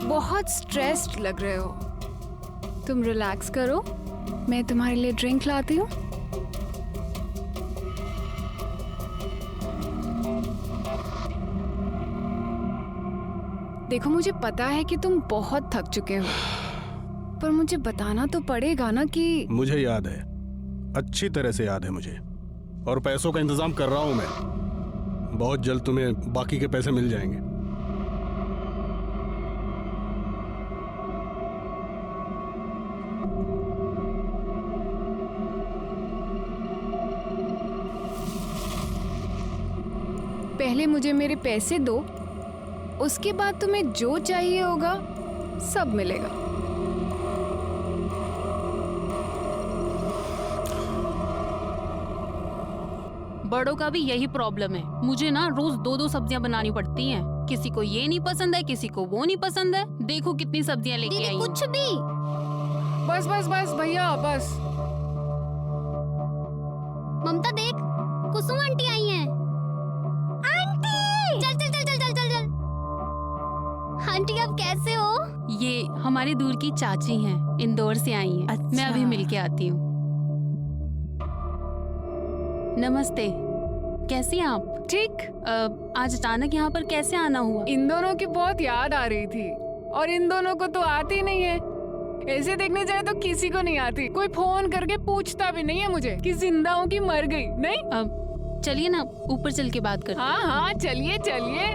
बहुत स्ट्रेस्ड लग रहे हो। तुम रिलैक्स करो, मैं तुम्हारे लिए ड्रिंक लाती हूँ। देखो, मुझे पता है कि तुम बहुत थक चुके हो, पर मुझे बताना तो पड़ेगा ना कि मुझे याद है, अच्छी तरह से याद है मुझे, और पैसों का इंतजाम कर रहा हूं मैं। बहुत जल्द तुम्हें बाकी के पैसे मिल जाएंगे। पहले मुझे मेरे पैसे दो, उसके बाद तुम्हें जो चाहिए होगा सब मिलेगा। बड़ों का भी यही प्रॉब्लम है। मुझे ना रोज 2-2 सब्जियां बनानी पड़ती हैं। किसी को ये नहीं पसंद है, किसी को वो नहीं पसंद है। देखो कितनी सब्जियां लेके आई। कुछ भी। बस बस बस भैया, बस। ममता देख, कुसुम आंटी आई हैं। आंटी चल चल चल चल चल चल चल। आंटी आप कैसे हो? ये हमारी दूर की चाची हैं, इंदौर से आई हैं। अच्छा। मैं अभी मिलके आती हूँ। नमस्ते, कैसी हैं आप? ठीक। आज अचानक यहाँ पर कैसे आना हुआ? इन दोनों की बहुत याद आ रही थी, और इन दोनों को तो आती नहीं है। ऐसे देखने जाए तो किसी को नहीं आती। कोई फोन करके पूछता भी नहीं है मुझे कि जिंदा हूँ कि मर गई। नहीं, चलिए ना ऊपर चल के बात करते हैं। हाँ हाँ, चलिए चलिए।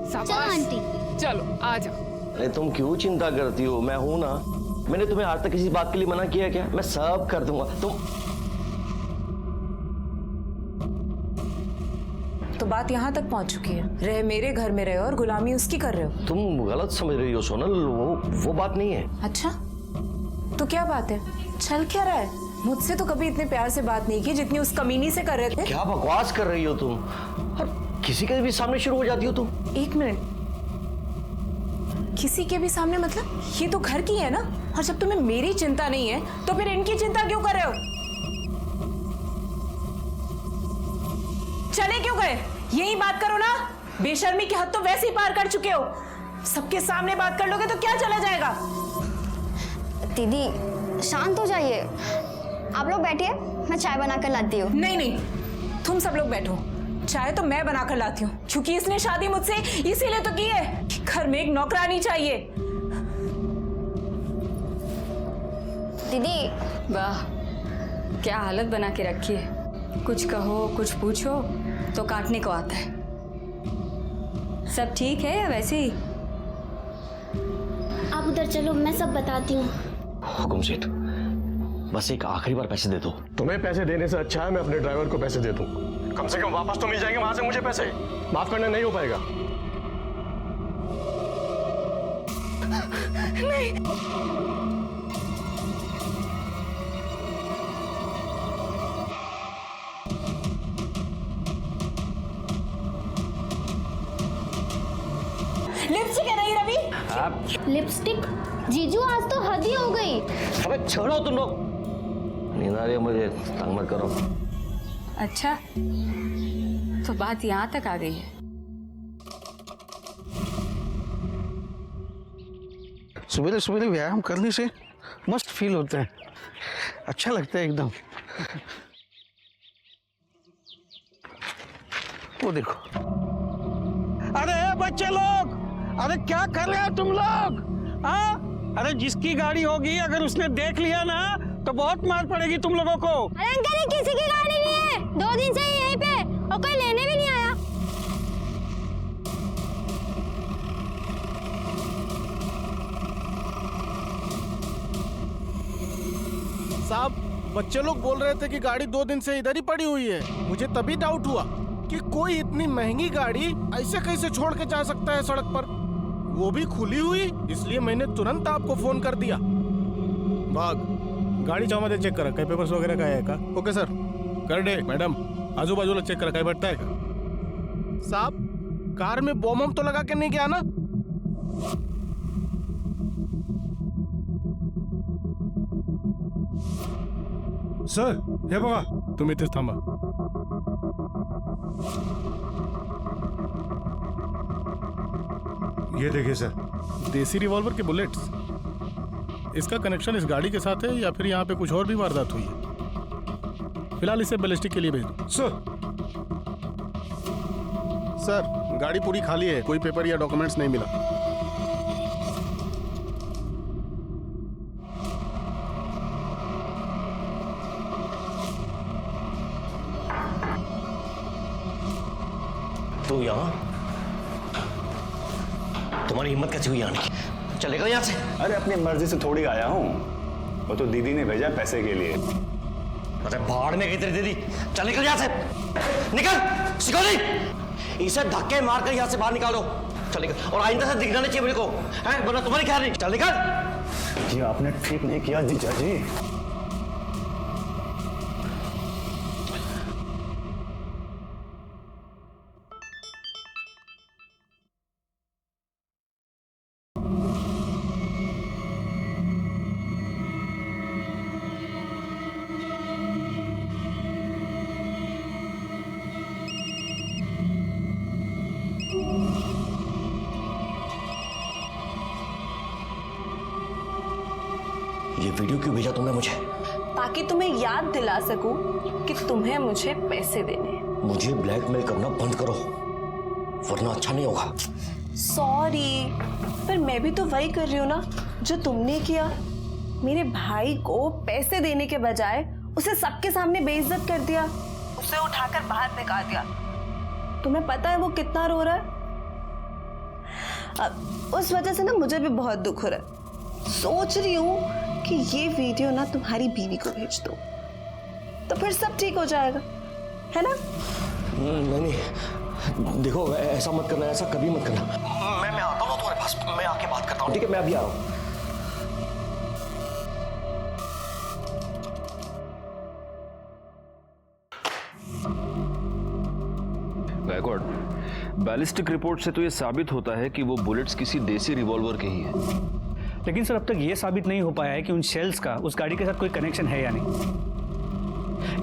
चलो आंटी। चलो आ जाओ। अरे तुम क्यों चिंता करती हो? मैं हूं ना। मैंने तुम्हें आज तक किसी बात के लिए मना किया क्या? मैं सब कर दूंगा। तो बात यहाँ तक पहुँच चुकी है। रहे मेरे घर में रहे हो और गुलामी उसकी कर रहे हो। तुम गलत समझ रही हो सोनल, वो बात नहीं है। अच्छा, तो क्या बात है? चल क्या रहा है? मुझसे तो कभी इतने प्यार से बात नहीं की जितनी उस कमीनी से कर रहे थे। क्या बकवास कर रही हो तुम? और किसी के भी सामने शुरू हो जाती हो तुम। एक मिनट, किसी के भी सामने मतलब? ये तो घर की है ना। और जब तुम्हें मेरी चिंता नहीं है तो फिर इनकी चिंता क्यों कर रहे हो? चले क्यों गए? यही बात करो ना। बेशर्मी की हद तो वैसे ही पार कर चुके हो। सबके सामने बात कर लोगे तो क्या चला जाएगा? दीदी शांत हो जाइए। आप लोग बैठिए, मैं चाय बना कर लाती हूँ। नहीं नहीं, तुम सब लोग बैठो। चाय तो मैं बनाकर लाती हूँ, क्योंकि इसने शादी मुझसे इसीलिए तो की है। घर में एक नौकरानी चाहिए। दीदी वाह, क्या हालत बना के रखी है। कुछ कहो कुछ पूछो तो काटने को आता है। सब ठीक है या वैसे ही? आप उधर चलो, मैं सब बताती हूँ। हुकुम सेठ, बस एक आखिरी बार पैसे दे दो। तुम्हें पैसे देने से अच्छा है मैं अपने ड्राइवर को पैसे दे दूं। कम से कम वापस तो मिल जाएंगे वहां से मुझे पैसे। माफ करना नहीं हो पाएगा। लिपस्टिक है नहीं रवि? लिपस्टिक? जीजू आज तो हद ही हो गई। अबे छोड़ो तुम लोग, नींद आ रही है मुझे, तंग मत करो। अच्छा, तो बात यहाँ तक आ गई है। सवेरे सवेरे व्यायाम करने से मस्त फील होता है, अच्छा लगता है एकदम। वो देखो, अरे बच्चे लोग, अरे क्या कर रहे हो तुम लोग? हाँ, अरे जिसकी गाड़ी होगी अगर उसने देख लिया ना तो बहुत मार पड़ेगी तुम लोगों को। अरे अंकल, ये किसी की गाड़ी नहीं है। 2 दिन से यहीं पे, और कोई लेने भी नहीं आया। साहब, बच्चे लोग बोल रहे थे कि गाड़ी 2 दिन से इधर ही पड़ी हुई है। मुझे तभी डाउट हुआ कि कोई इतनी महंगी गाड़ी ऐसे कैसे छोड़ के जा सकता है सड़क पर, वो भी खुली हुई। इसलिए मैंने तुरंत आपको फोन कर दिया। भाग, गाड़ी मध्ये चेक करा, काही पेपर्स वगैरह काय आहे का? ओके सर, कर दे। मैडम, आजूबाजूला चेक करा, काही भेटता है का? साहब, कार में बॉम्ब तो लगा के नहीं गया ना? सर, हे बघा, तुम्ही इथेच थांबा। ये देखिए सर। देसी रिवॉल्वर के बुलेट्स। इसका कनेक्शन इस गाड़ी के साथ है या फिर यहाँ पे कुछ और भी वारदात हुई है? फिलहाल इसे बैलिस्टिक के लिए भेज दो। सर, गाड़ी पूरी खाली है, कोई पेपर या डॉक्यूमेंट्स नहीं मिला। तू यहाँ? तुम्हारी हिम्मत कैसे हुई आने की? चलेगा यहाँ से? अरे अपनी मर्जी से थोड़ी आया हूँ, वो तो दीदी ने भेजा पैसे के लिए। अरे भाड़ में गई तेरी दीदी। चल निकल यहाँ से, निकल। सिकोली, इसे धक्के मार कर यहाँ से बाहर निकालो। चल निकल, और आइंदा से दिखना नहीं चाहिए मेरे को, हैं? वरना तुम्हारी ख्याल नहीं। चल निकल। ये आपने ठीक नहीं किया जीजा जी। ये वीडियो क्यों भेजा तुमने मुझे? ताकि तुम्हें याद दिला सकूं कि तुम्हें मुझे पैसे देने हैं। मुझे ब्लैकमेल करना बंद करो, वरना अच्छा नहीं होगा। सॉरी, पर मैं भी तो वही कर रही हूँ ना जो तुमने किया। मेरे भाई को पैसे देने के बजाय उसे सबके सामने बेइज्जत कर दिया, उसे उठाकर बाहर फेंका दिया। तुम्हें पता है वो कितना रो रहा है? अब उस वजह से ना मुझे भी बहुत दुख हो रहा है। सोच रही हूँ कि ये वीडियो ना तुम्हारी बीवी को भेज दो, तो फिर सब ठीक हो जाएगा, है ना? नहीं, देखो ऐसा मत करना, ऐसा कभी मत करना। मैं आता हूँ तुम्हारे पास, मैं आके बात करता हूँ, ठीक है? मैं अभी आ रहा हूँ। गायकवाड़, बैलिस्टिक रिपोर्ट से तो ये साबित होता है कि वो बुलेट्स किसी देसी रिवॉल्वर के ही हैं। लेकिन सर अब तक ये साबित नहीं हो पाया है कि उन शेल्स का उस गाड़ी के साथ कोई कनेक्शन है या नहीं।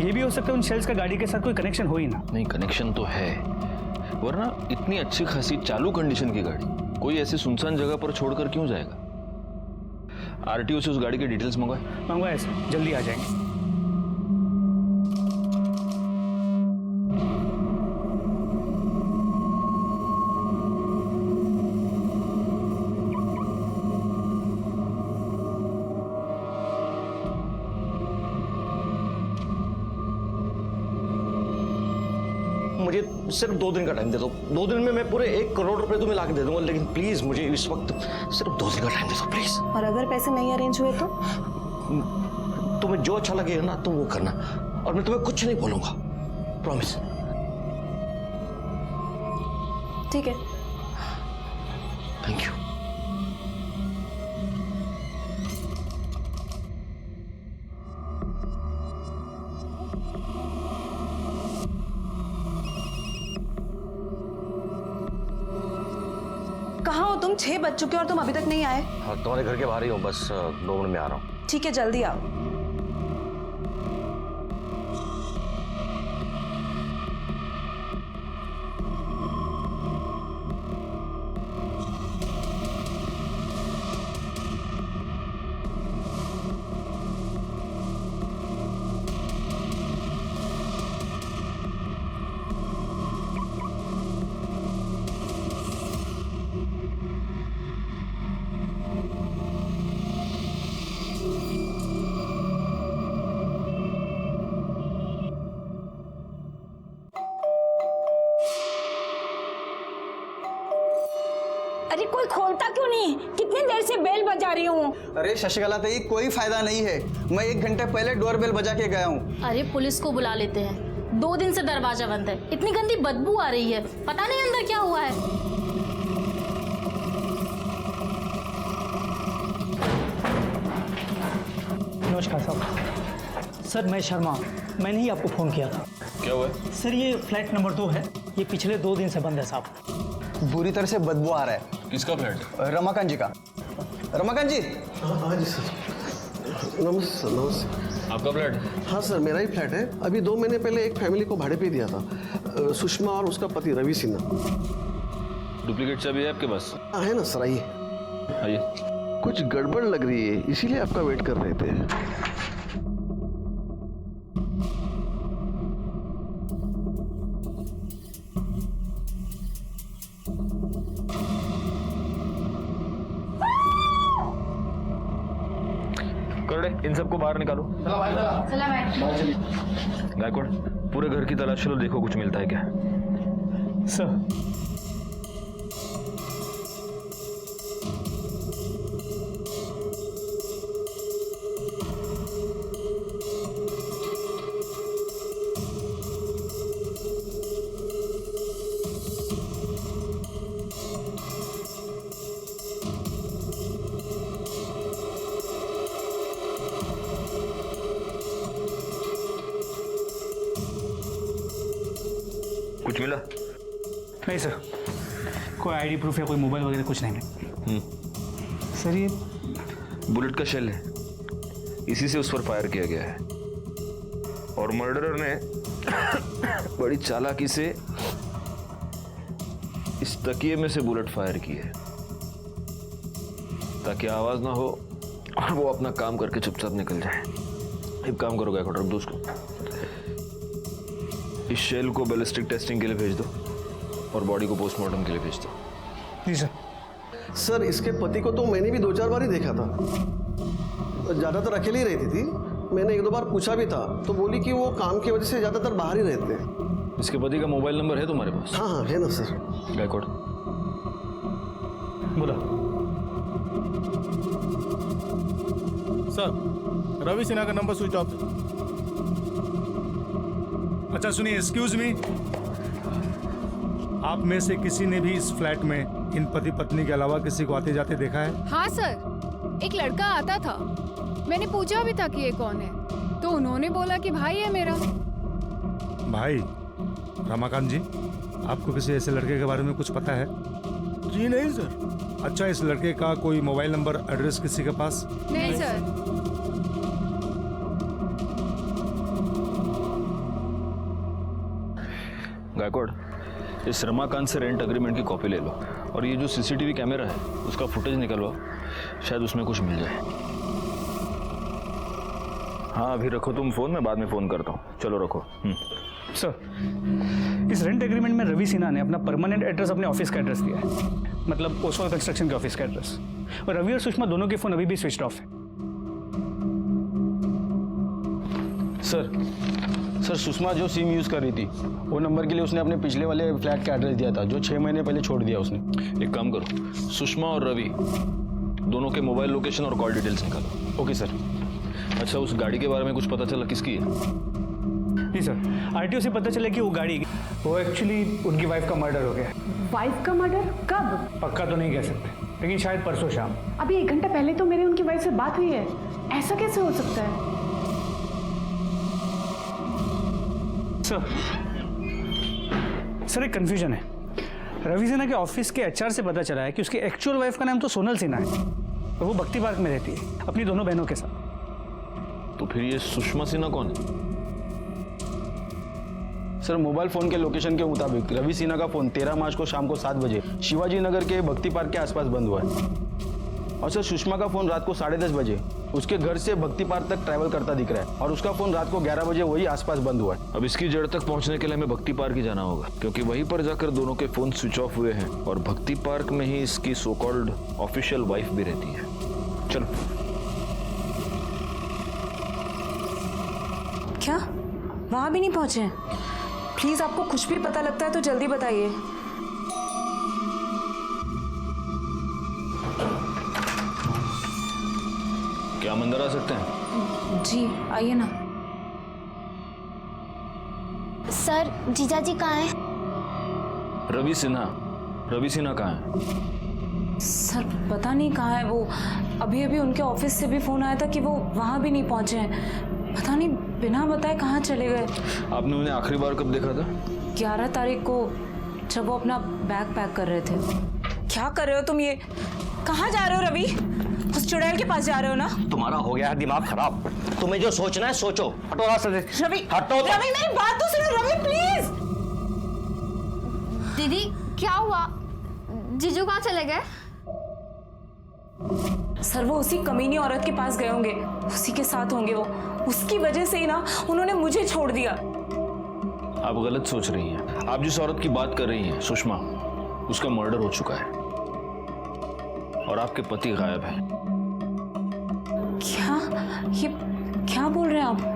ये भी हो सकता है उन शेल्स का गाड़ी के साथ कोई कनेक्शन हो ही ना। नहीं, कनेक्शन तो है, वरना इतनी अच्छी खासी चालू कंडीशन की गाड़ी कोई ऐसी सुनसान जगह पर छोड़कर क्यों जाएगा? आरटीओ से उस गाड़ी के डिटेल्स मंगवाए सर, जल्दी आ जाएंगे। मुझे सिर्फ 2 दिन का टाइम दे दो। 2 दिन में मैं पूरे 1 करोड़ रुपए तुम्हें लाके दे दूंगा, लेकिन प्लीज मुझे इस वक्त सिर्फ 2 दिन का टाइम दे दो प्लीज। और अगर पैसे नहीं अरेंज हुए तो? तुम्हें जो अच्छा लगेगा ना तुम वो करना, और मैं तुम्हें कुछ नहीं बोलूंगा, प्रॉमिस। ठीक है, थैंक यू। कहाँ हो तुम? 6 बज चुके और तुम अभी तक नहीं आए। हाँ, तुम्हारे घर के बाहर ही हूँ, बस 2 मिनट में आ रहा हूँ। ठीक है, जल्दी आओ। अरे कोई खोलता क्यों नहीं? कितनी देर से बेल बजा रही हूँ। अरे शशिकला तेरी कोई फायदा नहीं है, मैं 1 घंटे पहले डोर बेल बजा के गया हूँ। अरे पुलिस को बुला लेते हैं, 2 दिन से दरवाजा बंद है, इतनी गंदी बदबू आ रही है, पता नहीं अंदर क्या हुआ है। नमस्कार साहब। सर मैं शर्मा, मैंने ही आपको फ़ोन किया था। क्या हुआ? सर ये फ्लैट नंबर 2 है, ये पिछले 2 दिन से बंद है साहब। बुरी तरह से बदबू आ रहा है। किसका फ्लैट? रमाकांत जी का। रमाकांत जी। हाँ जी सर। नमस्ते नमस्ते। आपका फ्लैट? हाँ सर, मेरा ही फ्लैट है। अभी 2 महीने पहले एक फैमिली को भाड़े पे दिया था, सुषमा और उसका पति रवि सिन्हा। डुप्लीकेट चाबी है आपके पास? हाँ है ना सर, आइए। आइए। कुछ गड़बड़ लग रही है, इसीलिए आपका वेट कर रहे थे। करड़े, इन सबको बाहर निकालो। गायकवाड़, पूरे घर की तलाश चलो, देखो कुछ मिलता है क्या। सर कुछ मिला? नहीं सर, कोई आईडी प्रूफ या कोई मोबाइल वगैरह कुछ नहीं है। सर ये बुलेट का शेल है, इसी से उस पर फायर किया गया है और मर्डरर ने बड़ी चालाकी से इस तकिए में से बुलेट फायर की है ताकि आवाज ना हो और वो अपना काम करके चुपचाप निकल जाए। एक काम करो गायकवाड़, रख दो उसको। इस शेल को बैलिस्टिक टेस्टिंग के लिए भेज दो और बॉडी को पोस्टमार्टम के लिए भेज दो। जी सर। सर इसके पति को तो मैंने भी 2-4 बार ही देखा था, ज्यादातर अकेले ही रहती थी। मैंने 1-2 बार पूछा भी था तो बोली कि वो काम की वजह से ज्यादातर बाहर ही रहते हैं। इसके पति का मोबाइल नंबर है तुम्हारे पास? हाँ हाँ है ना सर। गायकवाड़ बोला। सर रवि सिन्हा का नंबर स्विच ऑफ। अच्छा सुनिए, एक्सक्यूज मी, आप में से किसी ने भी इस फ्लैट में इन पति पत्नी के अलावा किसी को आते जाते देखा है? हाँ सर, एक लड़का आता था, मैंने पूछा भी था कि ये कौन है, तो उन्होंने बोला कि भाई है मेरा। भाई? रमाकांत जी, आपको किसी ऐसे लड़के के बारे में कुछ पता है? जी नहीं सर। अच्छा, इस लड़के का कोई मोबाइल नंबर, एड्रेस किसी के पास? नहीं सर। गायकवाड़, इस रमाकांत से रेंट एग्रीमेंट की कॉपी ले लो और ये जो सीसीटीवी कैमरा है उसका फुटेज निकलवाओ, शायद उसमें कुछ मिल जाए। हाँ अभी रखो तुम फोन, में बाद में फोन करता हूँ। चलो रखो। सर इस रेंट एग्रीमेंट में रवि सिन्हा ने अपना परमानेंट एड्रेस अपने ऑफिस का एड्रेस दिया है, मतलब ओसवाल कंस्ट्रक्शन के ऑफिस का एड्रेस। और रवि और सुषमा दोनों के फोन अभी भी स्विच ऑफ है। सर सुषमा जो सिम यूज कर रही थी वो नंबर के लिए उसने अपने पिछले वाले फ्लैट का एड्रेस दिया था जो 6 महीने पहले छोड़ दिया उसने। एक काम करो, सुषमा और रवि दोनों के मोबाइल लोकेशन और कॉल डिटेल्स निकालो। Okay sir. अच्छा, उस गाड़ी के बारे में कुछ पता चला किसकी है? जी सर, आरटीओ से पता चला कि वो गाड़ी, वो एक्चुअली उनकी वाइफ का मर्डर हो गया। वाइफ का मर्डर कब? पक्का तो नहीं कह सकते, लेकिन शायद परसों शाम। अभी 1 घंटा पहले तो मेरी उनकी वाइफ से बात हुई है, ऐसा कैसे हो सकता है? सर एक कंफ्यूजन है। रवि सिन्हा के ऑफिस के एचआर से पता चला है कि उसकी एक्चुअल वाइफ का नाम तो सोनल सिन्हा है और वो भक्ति पार्क में रहती है अपनी दोनों बहनों के साथ। तो फिर ये सुषमा सिन्हा कौन है? सर मोबाइल फोन के लोकेशन के मुताबिक रवि सिन्हा का फोन 13 मार्च को शाम को 7 बजे शिवाजी नगर के भक्ति पार्क के आसपास बंद हुआ है और सर सुषमा का फोन रात को 10:30 बजे उसके घर से भक्ति पार्क तक ट्रैवल करता दिख रहा है और उसका फोन रात को 11 बजे वही आसपास बंद हुआ है। अब इसकी जड़ तक पहुंचने के लिए हमें भक्ति पार्क ही जाना होगा क्योंकि वहीं पर जाकर दोनों के फोन स्विच ऑफ हुए हैं और भक्ति पार्क में ही इसकी सो कॉल्ड ऑफिशियल वाइफ भी रहती है। चलो। क्या वहां भी नहीं पहुंचे? प्लीज आपको कुछ भी पता लगता है तो जल्दी बताइए। क्या हम अंदर आ सकते हैं? जी आइए ना। सर जीजा जी कहाँ हैं? रवि सिन्हा कहाँ है? सर पता नहीं कहाँ है वो। अभी अभी उनके ऑफिस से भी फोन आया था कि वो वहां भी नहीं पहुंचे हैं। पता नहीं बिना बताए कहाँ चले गए। आपने उन्हें आखिरी बार कब देखा था? 11 तारीख को जब वो अपना बैग पैक कर रहे थे। क्या कर रहे हो तुम? ये कहाँ जा रहे हो रवि? उस चुड़ैल के पास जा रहे हो ना? तुम्हारा हो गया है दिमाग खराब। तुम्हें जो सोचना है सोचो। हटो रास्ते से। रवि हटो। रवि मेरी बात तो सुनो। रवि प्लीज। दीदी क्या हुआ? जीजू कहाँ चले गए? सर वो उसी कमीनी औरत के पास गए होंगे, उसी के साथ होंगे वो। उसकी वजह से ही ना उन्होंने मुझे छोड़ दिया। आप गलत सोच रही हैं। आप जिस औरत की बात कर रही हैं सुषमा, उसका मर्डर हो चुका है और आपके पति गायब हैं। क्या? ये क्या बोल रहे हैं आप?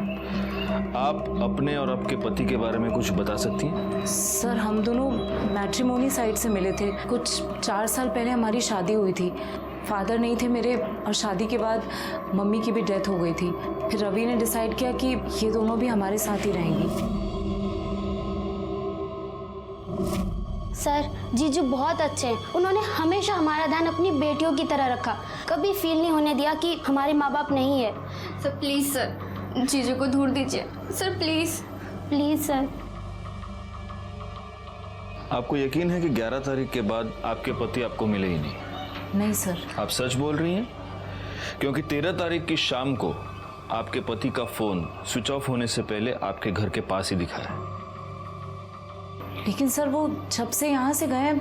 आप अपने और आपके पति के बारे में कुछ बता सकती हैं? सर हम दोनों मैट्रिमोनी साइड से मिले थे। कुछ 4 साल पहले हमारी शादी हुई थी। फादर नहीं थे मेरे और शादी के बाद मम्मी की भी डेथ हो गई थी। फिर रवि ने डिसाइड किया कि ये दोनों भी हमारे साथ ही रहेंगी। सर जीजू बहुत अच्छे हैं। उन्होंने हमेशा हमारा ध्यान अपनी बेटियों की तरह रखा, कभी फील नहीं होने दिया कि हमारे माँ बाप नहीं है। सर प्लीज सर, जीजू को दूर दीजिए सर, प्लीज प्लीज सर। आपको यकीन है कि 11 तारीख के बाद आपके पति आपको मिले ही नहीं? नहीं सर। आप सच बोल रही हैं? क्योंकि 13 तारीख की शाम को आपके पति का फोन स्विच ऑफ होने से पहले आपके घर के पास ही दिखा है। लेकिन सर वो जब से यहाँ से गए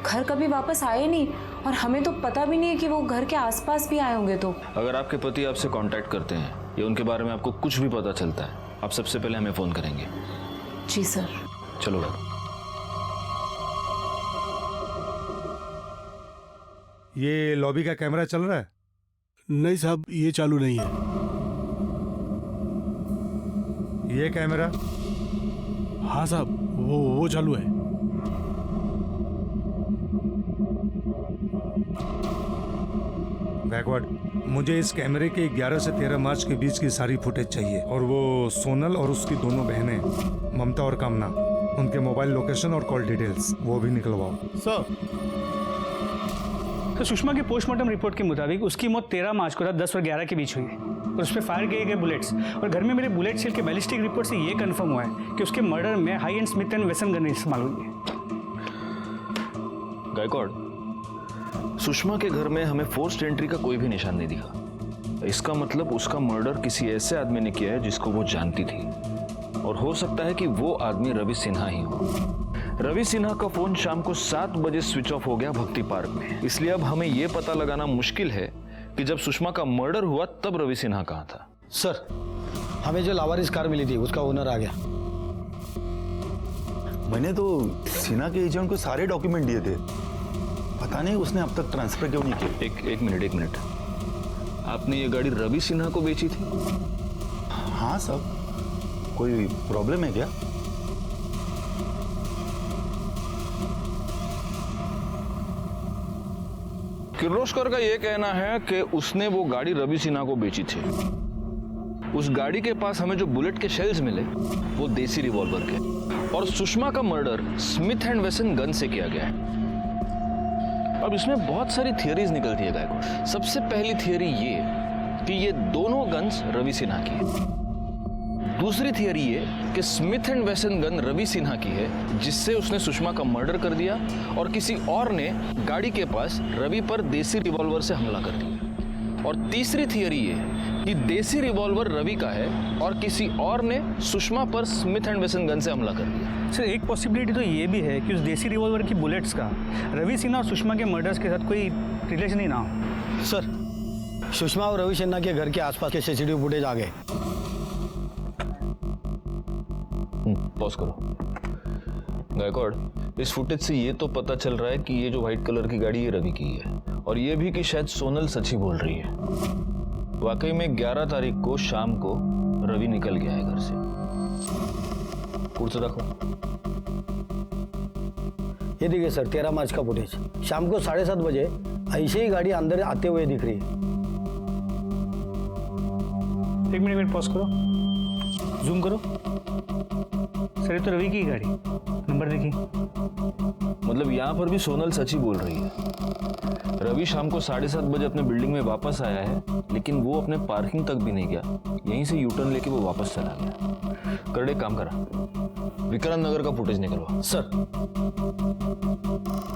घर कभी वापस आए नहीं, और हमें तो पता भी नहीं है कि वो घर के आसपास भी आए होंगे। तो अगर आपके पति आपसे कांटेक्ट करते हैं या उनके बारे में आपको कुछ भी पता चलता है, आप सबसे पहले हमें फोन करेंगे। जी सर। चलो बैठो। ये लॉबी का कैमरा चल रहा है? नहीं साहब, ये चालू नहीं है। ये कैमरा? हाँ साहब, वो चालू है। बैकवर्ड, मुझे इस कैमरे के 11 से 13 मार्च के बीच की सारी फुटेज चाहिए, और वो सोनल और उसकी दोनों बहनें ममता और कामना, उनके मोबाइल लोकेशन और कॉल डिटेल्स वो भी निकलवाओ। सर तो सुषमा की पोस्टमार्टम रिपोर्ट के मुताबिक उसकी मौत 13 मार्च को रात 10 और 11 के बीच हुई है, और उस पर फायर किए गए बुलेट्स, और घर में मेरे बुलेट सेल के बैलिस्टिक रिपोर्ट से ये कंफर्म हुआ है कि उसके मर्डर में high and Smith and Wesson gun इस्तेमाल हुई है। गायकवाड़, सुषमा के घर में हमें फोर्स्ड एंट्री का कोई भी निशान नहीं दिखा। इसका मतलब उसका मर्डर किसी ऐसे आदमी ने किया है जिसको वो जानती थी, और हो सकता है कि वो आदमी रवि सिन्हा ही हो। रवि सिन्हा का फोन शाम को 7 बजे स्विच ऑफ हो गया भक्ति पार्क में, इसलिए अब हमें यह पता लगाना मुश्किल है कि जब सुषमा का मर्डर हुआ तब रवि सिन्हा कहाँ था। सर हमें जो लावारिस कार मिली थी उसका ओनर आ गया। मैंने तो सिन्हा के एजेंट को सारे डॉक्यूमेंट दिए थे, पता नहीं उसने अब तक ट्रांसफर क्यों नहीं किया। एक मिनट, आपने ये गाड़ी रवि सिन्हा को बेची थी? हाँ सर, कोई प्रॉब्लम है क्या? किर्लोस्कर का यह कहना है कि उसने वो गाड़ी रवि सिन्हा को बेची थी। उस गाड़ी के पास हमें जो बुलेट के शेल्स मिले वो देसी रिवॉल्वर के, और सुषमा का murder Smith and Wesson gun से किया गया है। अब इसमें बहुत सारी थियरीज निकलती है गायकवाड़। सबसे पहली थियरी ये कि ये दोनों गन्स रवि सिन्हा की है। दूसरी थियरी ये कि Smith and Wesson gun Ravi Sinha की है जिससे उसने सुषमा का मर्डर कर दिया, और किसी और ने गाड़ी के पास रवि पर देसी रिवॉल्वर से हमला कर दिया। और तीसरी थियरी ये कि देसी रिवॉल्वर रवि का है और किसी और ने सुषमा पर स्मिथ एंड वेसन गन से हमला कर दिया। सर एक पॉसिबिलिटी तो ये भी है कि उस देसी रिवॉल्वर की बुलेट्स का रवि सिन्हा और सुषमा के मर्डर्स के साथ कोई रिलेशन ही ना हो। सर सुषमा और रवि सिन्हा के घर के आसपास के सीसीटीवी फुटेज आ गए। पॉज करो। गायकवाड़, इस फुटेज से ये तो पता चल रहा है कि ये जो व्हाइट कलर की गाड़ी ये रवि की है, और ये भी कि शायद सोनल सच ही बोल रही है। वाकई में 11 तारीख को शाम को रवि निकल गया है घर से। कुर्सी रखो। ये देखिए सर 13 मार्च का फुटेज, शाम को 7:30 बजे ऐसे ही गाड़ी अंदर आते हुए दिख रही है। एक मिनट पॉज करो, जूम करो। सर ये तो रवि की गाड़ी, नंबर देखिए। मतलब यहाँ पर भी सोनल सच ही बोल रही है। रवि शाम को 7:30 बजे अपने बिल्डिंग में वापस आया है, लेकिन वो अपने पार्किंग तक भी नहीं गया, यहीं से यूटर्न लेके वो वापस चला गया। करड़े काम करा, विक्रांत नगर का फुटेज निकलवा। सर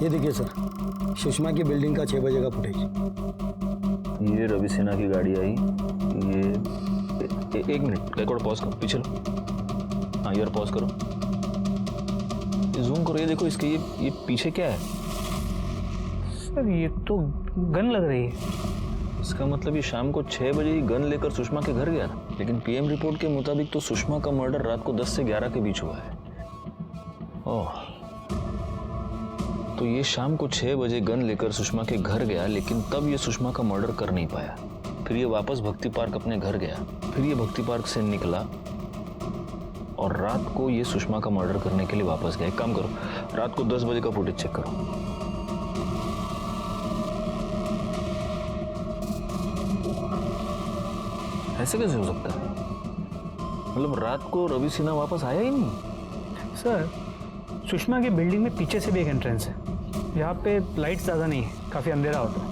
ये देखिए सर, सुषमा की बिल्डिंग का 6 बजे का फुटेज। ये रवि सिन्हा की गाड़ी आई। ये एक मिनट, रिकॉर्ड पॉज करो, पीछे लो। हाँ यार पॉज करो, जूम करो। ये देखो इसके ये पीछे क्या है? सर ये तो गन लग रही है। इसका मतलब ये शाम को 6 बजे ही गन लेकर सुषमा के घर गया था, लेकिन पीएम रिपोर्ट के मुताबिक तो सुषमा का मर्डर रात को 10 से 11 के बीच हुआ है। ओह, तो ये शाम को 6 बजे गन लेकर सुषमा के घर गया, लेकिन तब ये सुषमा का मर्डर कर नहीं पाया। फिर ये वापस भक्ति पार्क अपने घर गया, फिर ये भक्ति पार्क से निकला और रात को ये सुषमा का मर्डर करने के लिए वापस गया। एक काम करो, रात को 10 बजे का फुटेज चेक करो। ऐसे कैसे हो सकता है? मतलब रात को रवि सिन्हा वापस आया ही नहीं? सर सुषमा की बिल्डिंग में पीछे से भी एक एंट्रेंस है, यहाँ पे लाइट ज़्यादा नहीं है, काफ़ी अंधेरा होता है,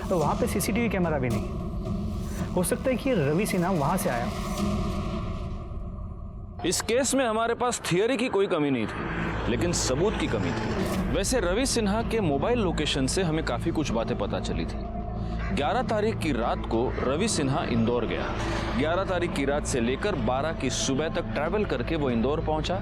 और वहाँ पे सीसीटीवी कैमरा भी नहीं। हो सकता है कि रवि सिन्हा वहाँ से आया। इस केस में हमारे पास थियरी की कोई कमी नहीं थी, लेकिन सबूत की कमी थी। वैसे रवि सिन्हा के मोबाइल लोकेशन से हमें काफ़ी कुछ बातें पता चली थी। 11 तारीख की रात को रवि सिन्हा इंदौर गया। 11 तारीख की रात से लेकर 12 की सुबह तक ट्रैवल करके वो इंदौर पहुंचा।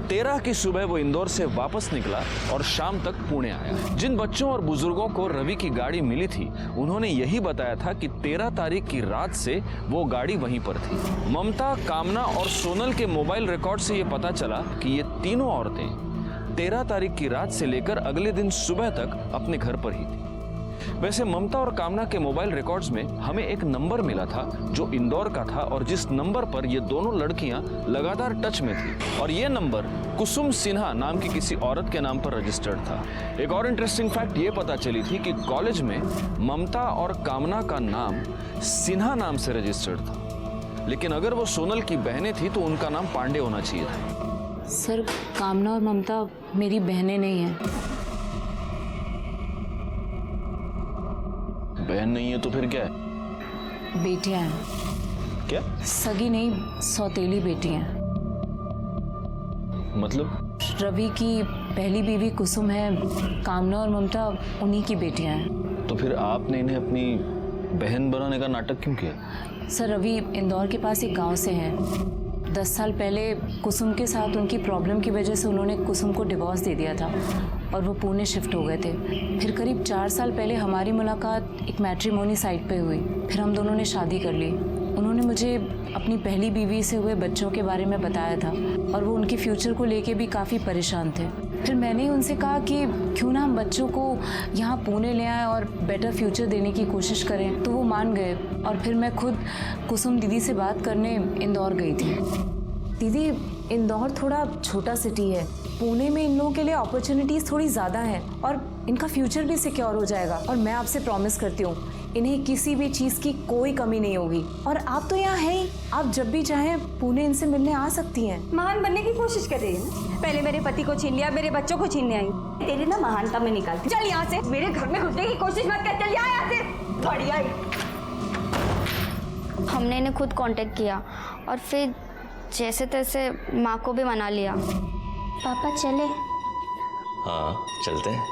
13 की सुबह वो इंदौर से वापस निकला और शाम तक पुणे आया। जिन बच्चों और बुजुर्गों को रवि की गाड़ी मिली थी, उन्होंने यही बताया था कि 13 तारीख की रात से वो गाड़ी वहीं पर थी। ममता, कामना और सोनल के मोबाइल रिकॉर्ड से ये पता चला कि ये तीनों औरतें 13 तारीख की रात से लेकर अगले दिन सुबह तक अपने घर पर ही थी। वैसे ममता और कामना के मोबाइल रिकॉर्ड्स में हमें एक नंबर मिला था जो इंदौर का था, और जिस नंबर पर ये दोनों लड़कियां लगातार टच में थी, और ये नंबर कुसुम सिन्हा नाम की किसी औरत के नाम पर रजिस्टर्ड था। एक और इंटरेस्टिंग फैक्ट ये पता चली थी कि कॉलेज में ममता और कामना का नाम सिन्हा नाम से रजिस्टर्ड था, लेकिन अगर वो सोनल की बहनें थी तो उनका नाम पांडे होना चाहिए था। सर कामना और ममता मेरी बहनें नहीं हैं। बहन नहीं है तो फिर क्या है? बेटियां हैं। क्या? सगी नहीं, सौतेली बेटी हैं। मतलब? रवि की पहली बीवी कुसुम है, कामना और ममता उन्हीं की बेटियां हैं। तो फिर आपने इन्हें अपनी बहन बनाने का नाटक क्यों किया? सर रवि इंदौर के पास एक गांव से हैं। 10 साल पहले कुसुम के साथ उनकी प्रॉब्लम की वजह से उन्होंने कुसुम को डिवोर्स दे दिया था और वो पुणे शिफ्ट हो गए थे। फिर करीब 4 साल पहले हमारी मुलाकात एक मैट्रिमोनी साइट पे हुई। फिर हम दोनों ने शादी कर ली। उन्होंने मुझे अपनी पहली बीवी से हुए बच्चों के बारे में बताया था और वो उनके फ्यूचर को लेके भी काफ़ी परेशान थे। फिर मैंने उनसे कहा कि क्यों ना हम बच्चों को यहाँ पुणे ले आएं और बेटर फ्यूचर देने की कोशिश करें, तो वो मान गए। और फिर मैं खुद कुसुम दीदी से बात करने इंदौर गई थी। दीदी इंदौर थोड़ा छोटा सिटी है, पुणे में इन लोगों के लिए अपॉर्चुनिटीज़ थोड़ी ज़्यादा हैं और इनका फ्यूचर भी सिक्योर हो जाएगा। और मैं आपसे प्रॉमिस करती हूँ इन्हें किसी भी चीज़ की कोई कमी नहीं होगी। और आप तो यहाँ हैं ही, आप जब भी चाहें पुणे इनसे मिलने आ सकती हैं। महान बनने की कोशिश कर रही है ना? पहले मेरे पति को छीन लिया, मेरे बच्चों को छीनने आई। तेरी ना महानता में निकालती। चल यहाँ से, मेरे घर में घुसने की कोशिश मत कर। चल यहाँ से, बढ़िया। हमने इन्हें खुद कांटेक्ट किया और फिर जैसे तैसे माँ को भी मना लिया। पापा चले? हाँ चलते हैं।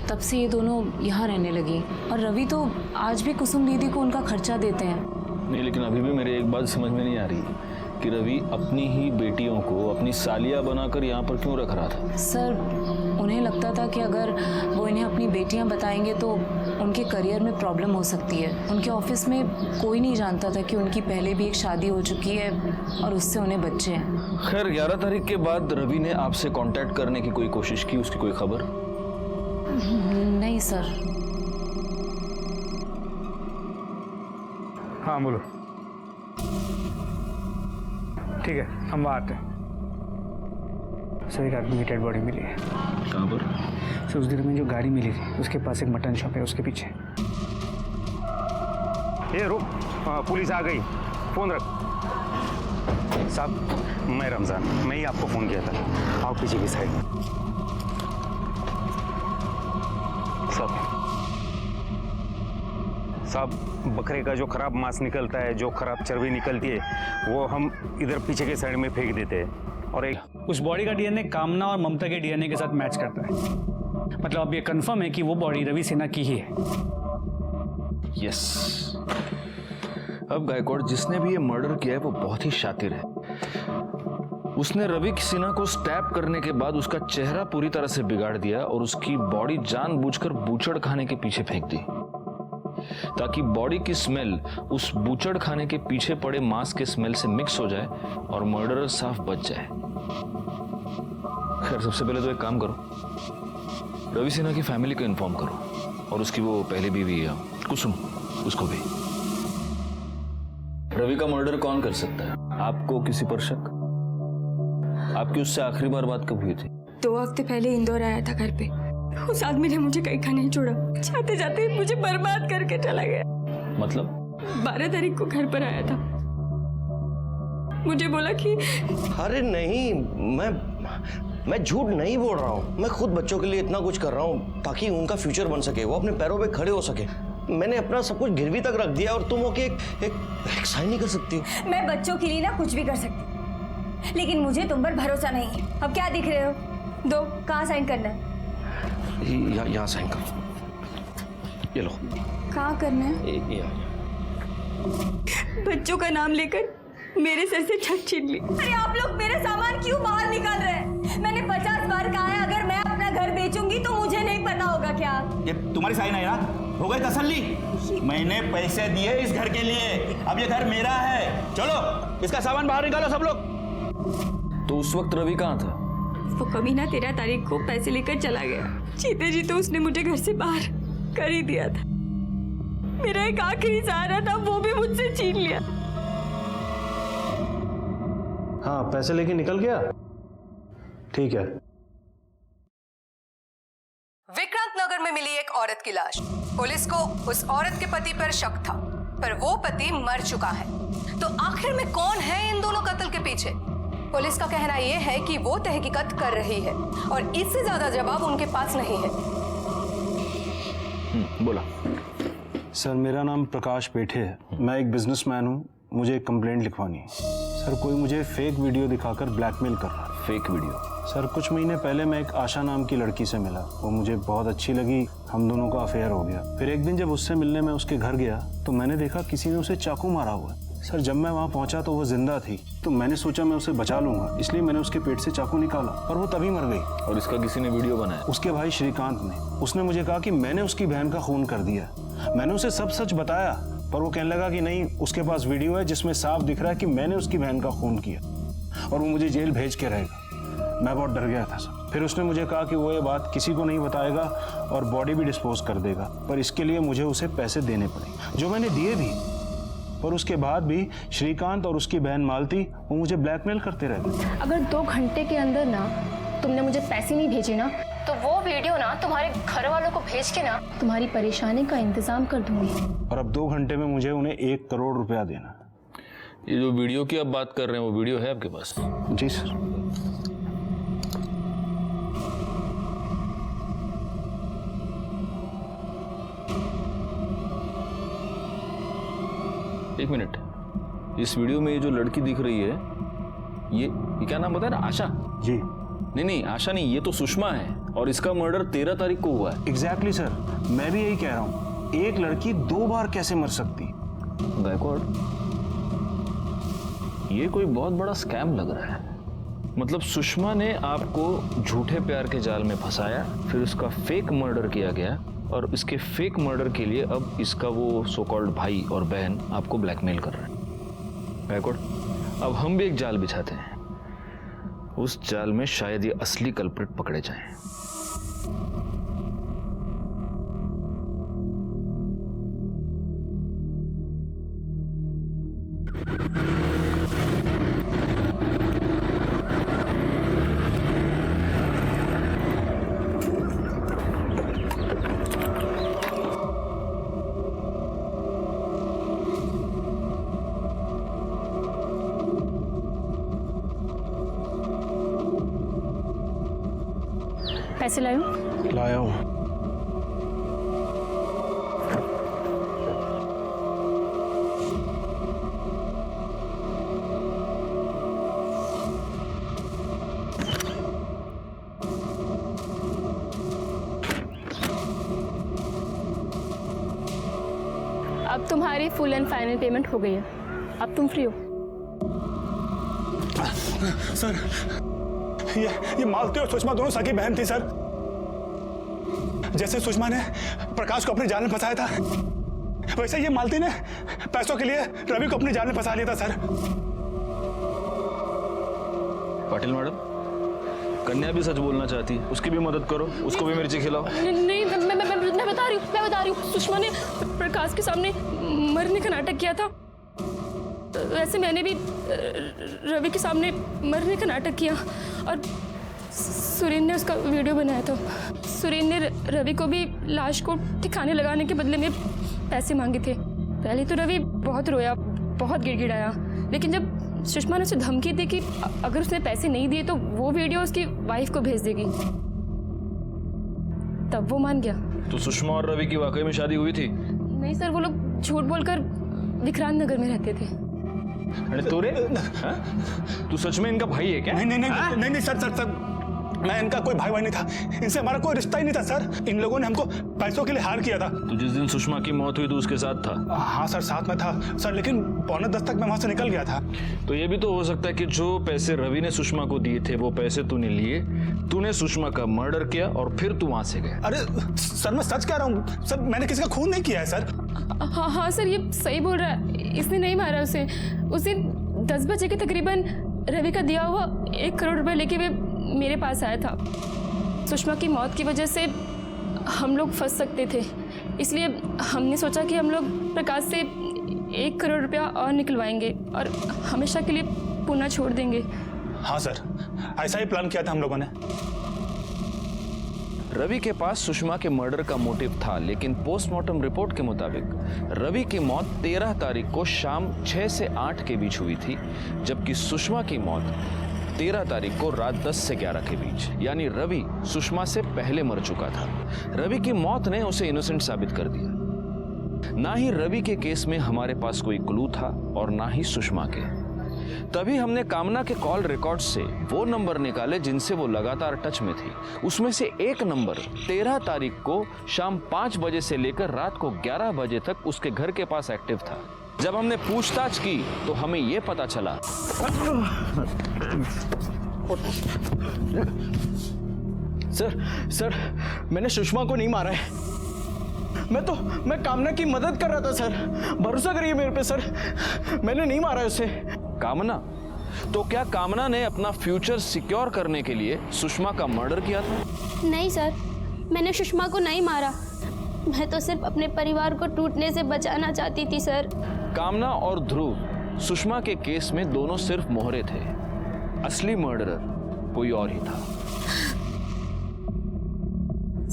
तब से ये दोनों यहाँ रहने लगी और रवि तो आज भी कुसुम दीदी को उनका खर्चा देते हैं। नहीं, लेकिन अभी भी मेरे एक बात समझ में नहीं आ रही कि रवि अपनी ही बेटियों को अपनी सालिया बनाकर यहाँ पर क्यों रख रहा था? सर उन्हें लगता था कि अगर वो इन्हें अपनी बेटियां बताएंगे तो उनके करियर में प्रॉब्लम हो सकती है। उनके ऑफिस में कोई नहीं जानता था कि उनकी पहले भी एक शादी हो चुकी है और उससे उन्हें बच्चे हैं। खैर 11 तारीख के बाद रवि ने आपसे कांटेक्ट करने की कोई कोशिश की? उसकी कोई खबर? नहीं सर। हाँ बोलो। ठीक है हम वहाँ आते हैं। सर एक आदमी की डेड बॉडी मिली है। कहाँ पर? सर उस दिन में जो गाड़ी मिली थी उसके पास एक मटन शॉप है, उसके पीछे। ये रुक, पुलिस आ गई, फोन रख। साहब मैं रमजान, मैं ही आपको फोन किया था। आओ पीछे की साइड। साहब बकरे का जो खराब मांस निकलता है, जो खराब चर्बी निकलती है, वो हम इधर पीछे के साइड में फेंक देते हैं। और एक उस बॉडी का डीएनए कामना और ममता के डीएनए के साथ मैच करता है। मतलब अब ये कंफर्म है कि वो बॉडी रवि सिन्हा की ही है। यस। अब गायकवाड़ जिसने भी ये मर्डर किया है वो बहुत ही शातिर है। उसने रवि सिन्हा को स्टैप करने के बाद उसका चेहरा पूरी तरह से बिगाड़ दिया और उसकी बॉडी जानबूझकर बूचड़ खाने के पीछे फेंक दी, ताकि बॉडी की स्मेल उस बूचड़ खाने के पीछे पड़े मांस के स्मेल से मिक्स हो जाए और मर्डरर साफ बच जाए। खैर, सबसे पहले तो एक काम करो, रवि सिन्हा की फैमिली को इन्फॉर्म करो और उसकी वो पहली बीवी कुसुम, उसको भी। रवि का मर्डर कौन कर सकता है? आपको किसी पर शक? आपकी उससे आखिरी बार बात कब हुई थी? 2 हफ्ते पहले इंदौर आया था घर पे। उस आदमी ने मुझे कहीं का नहीं छोड़ा, जाते जाते मुझे बर्बाद करके चला गया। मतलब? 12 तारीख को घर पर आया था, मुझे बोला कि अरे नहीं, मैं झूठ नहीं बोल रहा हूँ। मैं खुद बच्चों के लिए इतना कुछ कर रहा हूँ ताकि उनका फ्यूचर बन सके, वो अपने पैरों पे खड़े हो सके। मैंने अपना सब कुछ गिरवी तक रख दिया और तुम हो कि एक साइन नहीं कर सकती हो। मैं बच्चों के लिए ना कुछ भी कर सकती, लेकिन मुझे तुम पर भरोसा नहीं है। अब क्या दिख रहे हो? दो, कहाँ साइन करना है? यहाँ साइन करो। ये लो। कहाँ करना है? बच्चों का नाम लेकर मेरे सर से छत छीन ली। अरे आप लोग मेरा सामान क्यों बाहर निकाल रहे हैं? मैंने 50 बार कहा है, अगर मैं अपना घर बेचूंगी तो मुझे नहीं पता होगा क्या? ये तुम्हारी साइन है ना? हो गई तसल्ली? मैंने पैसे दिए इस घर के लिए, अब ये घर मेरा है। चलो इसका सामान बाहर निकालो सब लोग। तो उस वक्त रवि कहाँ था? वो कमीना 13 तारीख को पैसे लेकर चला गया। जीते जी तो उसने मुझे घर से बाहर कर ही दिया था। मेरा एक आखिरी सहारा था, वो भी मुझसे छीन लिया। हाँ, पैसे लेके निकल गया। ठीक है। विक्रांत नगर में मिली एक औरत की लाश। पुलिस को उस औरत के पति पर शक था, पर वो पति मर चुका है। तो आखिर में कौन है इन दोनों कत्ल के पीछे? पुलिस का कहना यह है कि वो तहकीकात कर रही है और इससे ज्यादा जवाब उनके पास नहीं है। बोला। सर, मेरा नाम प्रकाश पेठे है। मैं एक बिजनेसमैन हूँ। मुझे एक कंप्लेंट लिखवानी है। सर, कोई मुझे फेक वीडियो दिखाकर ब्लैकमेल कर रहा है। Fake video? सर, कुछ महीने पहले मैं एक आशा नाम की लड़की से मिला। वो मुझे बहुत अच्छी लगी, हम दोनों का अफेयर हो गया। फिर एक दिन जब उससे मिलने मैं उसके घर गया तो मैंने देखा किसी ने उसे चाकू मारा हुआ है। सर, जब मैं वहाँ पहुँचा तो वो जिंदा थी, तो मैंने सोचा मैं उसे बचा लूंगा, इसलिए मैंने उसके पेट से चाकू निकाला, पर वो तभी मर गई। और इसका किसी ने वीडियो बनाया? उसके भाई श्रीकांत ने। उसने मुझे कहा कि मैंने उसकी बहन का खून कर दिया। मैंने उसे सब सच बताया, पर वो कहने लगा कि नहीं, उसके पास वीडियो है जिसमें साफ दिख रहा है कि मैंने उसकी बहन का खून किया और वो मुझे जेल भेज के रहेगा। मैं बहुत डर गया था सर। फिर उसने मुझे कहा कि वो ये बात किसी को नहीं बताएगा और बॉडी भी डिस्पोज कर देगा, पर इसके लिए मुझे उसे पैसे देने पड़ेंगे, जो मैंने दिए भी। पर उसके बाद भी श्रीकांत और उसकी बहन मालती वो मुझे ब्लैकमेल करते रहते। अगर 2 घंटे के अंदर ना तुमने मुझे पैसे नहीं भेजे ना, तो वो वीडियो ना तुम्हारे घर वालों को भेज के ना तुम्हारी परेशानी का इंतजाम कर दूंगी। और अब 2 घंटे में मुझे उन्हें 1 करोड़ रुपया देना। ये जो वीडियो की आप बात कर रहे हैं, वो वीडियो है आपके पास? जी सर। एक मिनट, इस वीडियो में ये जो लड़की दिख रही है, ये क्या नाम बताया ना? आशा? जी। नहीं, आशा नहीं, ये तो सुषमा है और इसका मर्डर 13 तारीख को हुआ है। एग्जैक्टली सर, मैं भी यही कह रहा हूँ। एक लड़की 2 बार कैसे मर सकती? गायकवाड़, ये कोई बहुत बड़ा स्कैम लग रहा है। मतलब सुषमा ने आपको झूठे प्यार के जाल में फंसाया, फिर उसका फेक मर्डर किया गया और इसके फेक मर्डर के लिए अब इसका वो सो कॉल्ड भाई और बहन आपको ब्लैकमेल कर रहे हैं। गायकवाड़, अब हम भी एक जाल बिछाते हैं। उस जाल में शायद ये असली कल्प्रिट पकड़े जाएं। पैसे लायो? लाया हूँ। अब तुम्हारी फुल एंड फाइनल पेमेंट हो गई है, अब तुम फ्री हो। सर ये मालती और सुषमा दोनों सगी बहन थी सर। जैसे सुषमा ने प्रकाश को अपने जाल में फंसाया था, वैसे ये मालती ने पैसों के लिए रवि को अपने जाल में फंसा लिया था सर। पाटिल मैडम, कन्या भी सच बोलना चाहती है, उसकी भी मदद करो, उसको भी मिर्ची खिलाओ। नहीं, मैं बता रही हूँ। सुषमा ने प्रकाश के सामने मरने का नाटक किया था। वैसे मैंने भी रवि के सामने मरने का नाटक किया और सुरेंद्र ने उसका वीडियो बनाया था। सुरेंद्र ने रवि को भी लाश को ठिकाने लगाने के बदले में पैसे मांगे थे। पहले तो रवि बहुत रोया, बहुत गिड़गिड़ाया, लेकिन जब सुषमा ने उसे धमकी दी कि अगर उसने पैसे नहीं दिए तो वो वीडियो उसकी वाइफ को भेज देगी, तब वो मान गया। तो सुषमा और रवि की वाकई में शादी हुई थी? नहीं सर, वो लोग झूठ बोलकर विक्रांत नगर में रहते थे। अरे तू सच में इनका भाई है क्या? नहीं सर, मैं इनका कोई भाई नहीं था। इनसे हमारा कोई रिश्ता ही नहीं था सर। इन लोगों ने हमको पैसों के लिए हार किया था। तो जिस दिन सुषमा की मौत हुई तो उसके साथ था? हाँ सर, साथ में था सर, लेकिन 9:45 तक मैं वहां से निकल गया था। तो ये भी तो हो सकता है कि जो पैसे रवि ने सुषमा को दिए थे, वो पैसे तूने लिए, तूने सुषमा का मर्डर किया और फिर तू वहां से गया। अरे सर, मैं सच कह रहा हूँ सर, मैंने किसी का खून नहीं किया है सर। हाँ सर, ये सही बोल रहा है। इसने नहीं मारा उसे। उस दिन 10 बजे के तकरीबन रवि का दिया हुआ 1 करोड़ रुपए लेके वे मेरे पास आया था। सुषमा की मौत की वजह से हम लोग फंस सकते थे, इसलिए हमने सोचा कि हम लोग प्रकाश से 1 करोड़ रुपया और निकलवाएंगे और हमेशा के लिए पुणे छोड़ देंगे। हाँ सर, ऐसा ही प्लान किया था हम लोगों ने। रवि के पास सुषमा के मर्डर का मोटिव था, लेकिन पोस्टमार्टम रिपोर्ट के मुताबिक रवि की मौत 13 तारीख को शाम 6 से 8 के बीच हुई थी, जबकि सुषमा की मौत 13 तारीख को रात 10 से 11 के बीच, यानी रवि सुषमा से पहले मर चुका था। रवि की मौत ने उसे इनोसेंट साबित कर दिया। ना ही रवि के केस में हमारे पास कोई क्लू था और ना ही सुषमा के। तभी हमने कामना के कॉल रिकॉर्ड से वो नंबर निकाले जिनसे वो लगातार टच में थी। उसमें से एक नंबर 13 तारीख को शाम 5 बजे से लेकर रात को 11 बजे तक उसके घर के पास एक्टिव था। जब हमने पूछताछ की तो हमें ये पता चला। सर, मैंने सुषमा को नहीं मारा है। मैं कामना की मदद कर रहा था सर। भरोसा करिए मेरे पे सर, मैंने नहीं मारा उसे। कामना? तो क्या कामना ने अपना फ्यूचर सिक्योर करने के लिए सुषमा का मर्डर किया था? नहीं सर, मैंने सुषमा को नहीं मारा। मैं तो सिर्फ अपने परिवार को टूटने से बचाना चाहती थी सर। कामना और ध्रुव सुषमा के केस में दोनों सिर्फ मोहरे थे। असली मर्डरर कोई और ही था।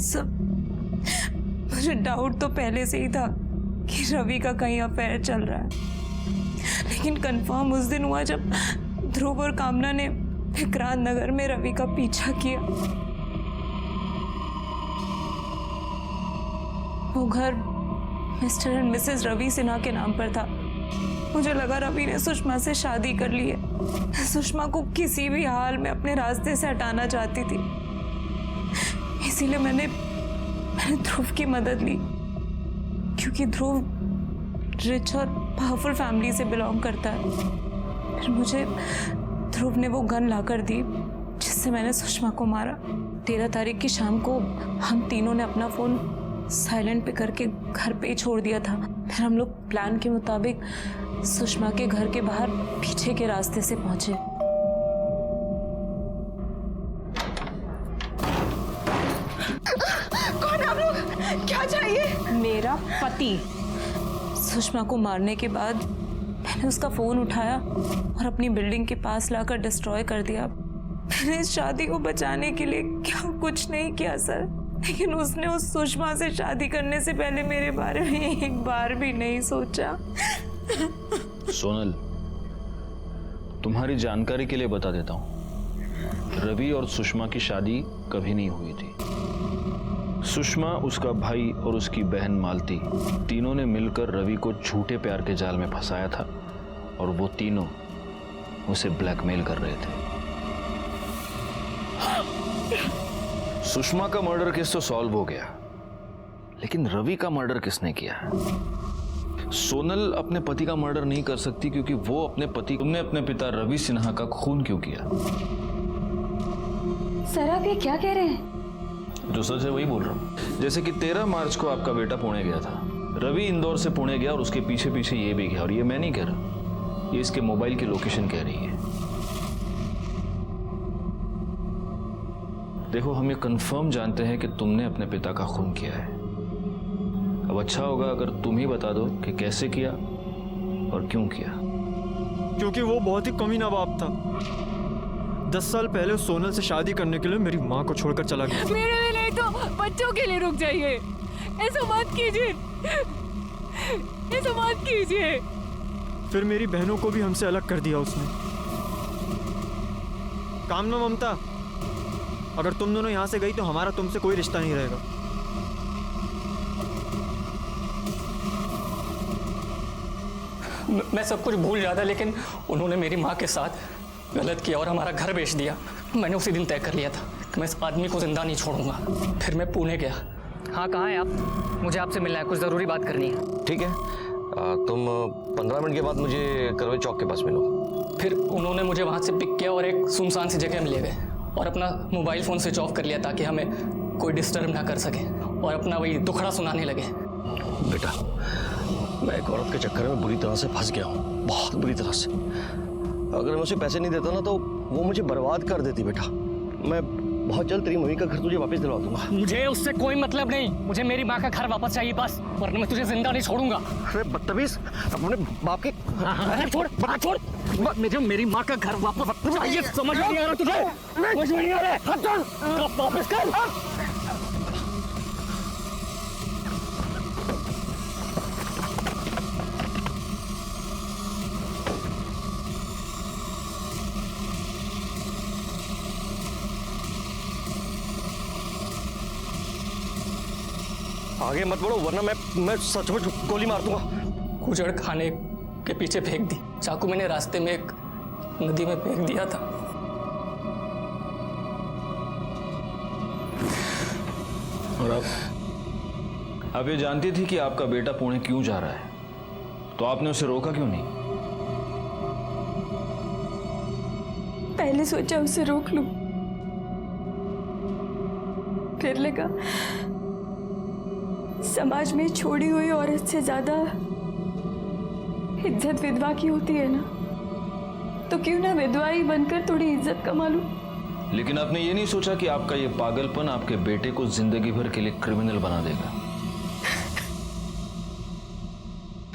सब मुझे डाउट तो पहले से ही था कि रवि का कहीं अफेयर चल रहा है, लेकिन कंफर्म उस दिन हुआ जब ध्रुव और कामना ने विक्रांत नगर में रवि का पीछा किया। वो घर mister and missus Ravi Sinha के नाम पर था। मुझे लगा रवि ने सुषमा से शादी कर ली है। सुषमा को किसी भी हाल में अपने रास्ते से हटाना चाहती थी, इसीलिए मैंने ध्रुव की मदद ली, क्योंकि ध्रुव रिच और पावरफुल फैमिली से बिलोंग करता है। फिर मुझे ध्रुव ने वो गन लाकर दी जिससे मैंने सुषमा को मारा। 13 तारीख की शाम को हम तीनों ने अपना फोन साइलेंट पे करके घर पे ही छोड़ दिया था। फिर हम लोग प्लान के मुताबिक सुषमा के घर के बाहर पीछे के रास्ते से पहुंचे। कौन आप लोग? क्या चाहिए? मेरा पति। सुषमा को मारने के बाद मैंने उसका फोन उठाया और अपनी बिल्डिंग के पास लाकर डिस्ट्रॉय कर दिया। मैंने इस शादी को बचाने के लिए क्या कुछ नहीं किया सर, लेकिन उसने उस सुषमा से शादी करने से पहले मेरे बारे में एक बार भी नहीं सोचा। सोनल, तुम्हारी जानकारी के लिए बता देता हूँ, रवि और सुषमा की शादी कभी नहीं हुई थी। सुषमा, उसका भाई और उसकी बहन मालती, तीनों ने मिलकर रवि को झूठे प्यार के जाल में फंसाया था और वो तीनों उसे ब्लैकमेल कर रहे थे। सुषमा का मर्डर केस तो सॉल्व हो गया, लेकिन रवि का मर्डर किसने किया? सोनल अपने पति का मर्डर नहीं कर सकती क्योंकि वो अपने पति, तुमने अपने पिता रवि सिन्हा का खून क्यों किया? सर आप ये क्या कह रहे हैं? जो सच है वही बोल रहा हूँ। जैसे कि 13 मार्च को आपका बेटा पुणे गया था, रवि इंदौर से पुणे गया और उसके पीछे पीछे ये भी गया, और ये मैं नहीं कह रहा, ये इसके मोबाइल की लोकेशन कह रही है। देखो, हम ये कंफर्म जानते हैं कि तुमने अपने पिता का खून किया है। अब अच्छा होगा अगर तुम ही बता दो कि कैसे किया और क्यों किया। क्योंकि वो बहुत ही कमीना बाप था। 10 साल पहले सोनल से शादी करने के लिए मेरी माँ को छोड़कर चला गया। मेरे लिए नहीं तो बच्चों के लिए रुक जाइए। ऐसा मत कीजिए, ऐसा मत कीजिए। फिर मेरी बहनों को भी हमसे अलग कर दिया उसने। कामना ममता, अगर तुम दोनों यहाँ से गई तो हमारा तुमसे कोई रिश्ता नहीं रहेगा। मैं सब कुछ भूल जाता, लेकिन उन्होंने मेरी माँ के साथ गलत किया और हमारा घर बेच दिया। मैंने उसी दिन तय कर लिया था कि मैं इस आदमी को जिंदा नहीं छोड़ूंगा। फिर मैं पुणे गया। हाँ, कहाँ हैं आप? मुझे आपसे मिलना है, कुछ ज़रूरी बात करनी है। ठीक है, तुम 15 मिनट के बाद मुझे करवे चौक के पास मिलो। फिर उन्होंने मुझे वहाँ से पिक किया और एक सुनसान सी जगह में ले गए और अपना मोबाइल फ़ोन स्विच ऑफ कर लिया ताकि हमें कोई डिस्टर्ब ना कर सके, और अपना वही दुखड़ा सुनाने लगे। बेटा, मैं एक औरत के चक्कर में बुरी तरह से फंस गया हूँ, बहुत बुरी तरह से। अगर मैं उसे पैसे नहीं देता ना तो वो मुझे बर्बाद कर देती। बेटा, मैं बहुत जल्द तेरी मम्मी का घर तुझे वापस दिलवा दूंगा। मुझे उससे कोई मतलब नहीं, मुझे मेरी माँ का घर वापस चाहिए बस, वरना मैं तुझे जिंदा नहीं छोड़ूंगा। अरे बदतमीज, अपने बाप के छोड़, मुझे मेरी माँ का घर वापस चाहिए। समझ नहीं आ रहा तुझे? समझ नहीं आ रहा? हाथ छोड़, वापस कर। आगे मत बढ़ो वरना मैं सचमुच गोली मार दूंगा। कुचड़ खाने के पीछे फेंक दी। चाकू मैंने रास्ते में एक नदी में फेंक दिया था। और अब ये जानती थी कि आपका बेटा पुणे क्यों जा रहा है, तो आपने उसे रोका क्यों नहीं? पहले सोचा उसे रोक लूं, फिर लगा समाज में छोड़ी हुई औरत से ज्यादा इज्जत विधवा की होती है ना, तो क्यों ना विधवा ही बनकर थोड़ी इज्जत कमा लूं। लेकिन आपने ये नहीं सोचा कि आपका ये पागलपन आपके बेटे को जिंदगी भर के लिए क्रिमिनल बना देगा।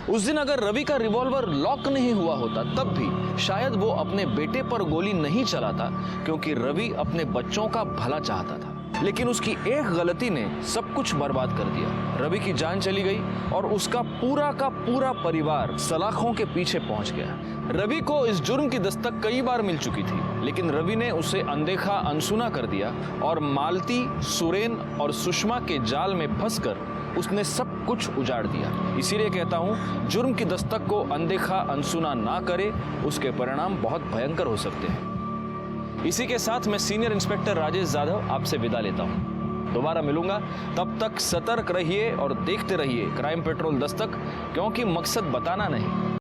उस दिन अगर रवि का रिवॉल्वर लॉक नहीं हुआ होता तब भी शायद वो अपने बेटे पर गोली नहीं चलाता, क्योंकि रवि अपने बच्चों का भला चाहता था। लेकिन उसकी एक गलती ने सब कुछ बर्बाद कर दिया। रवि की जान चली गई और उसका पूरा का पूरा परिवार सलाखों के पीछे पहुंच गया। रवि को इस जुर्म की दस्तक कई बार मिल चुकी थी, लेकिन रवि ने उसे अनदेखा अनसुना कर दिया और मालती, सुरेन और सुषमा के जाल में फंसकर उसने सब कुछ उजाड़ दिया। इसीलिए कहता हूं, जुर्म की दस्तक को अनदेखा अनसुना ना करे, उसके परिणाम बहुत भयंकर हो सकते हैं। इसी के साथ मैं सीनियर इंस्पेक्टर राजेश जाधव आपसे विदा लेता हूं। दोबारा मिलूंगा, तब तक सतर्क रहिए और देखते रहिए क्राइम पेट्रोल दस्तक, क्योंकि मकसद बताना नहीं,